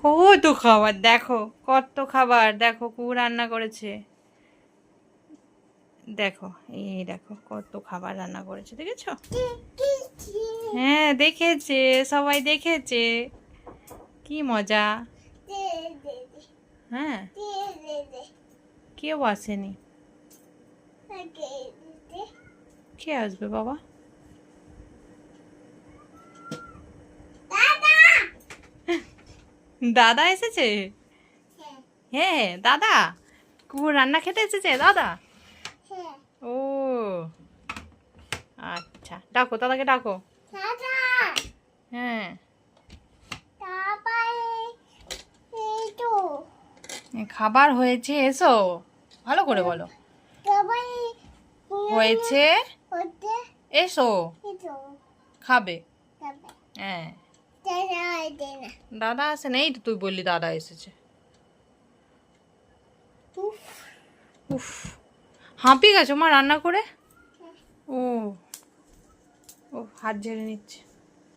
কত খাবার দেখো, কত খাবার দেখো, কু রান্না করেছে দেখো, এই দেখো কত খাবার রান্না করেছে, দেখেছো? হ্যাঁ দেখেছে, সবাই দেখেছে, কি মজা। হ্যাঁ কেউ আসেনি, কে আসবে বাবা? দাদা এসেছে? হ্যাঁ দাদা কুকুর রান্না খেতে এসেছে দাদা। ও আচ্ছা, ডাকো দাদাকে ডাকো। হ্যাঁ খাবার হয়েছে, এসো ভালো করে বলো। হয়েছে, এসো খাবে। হ্যাঁ দাদা আসে না, এই তো তুই বললি দাদা এসেছে। উফ হাঁপিয়ে গেছো মা রান্না করে? ও ও হাত ঝেড়ে নিচ্ছে।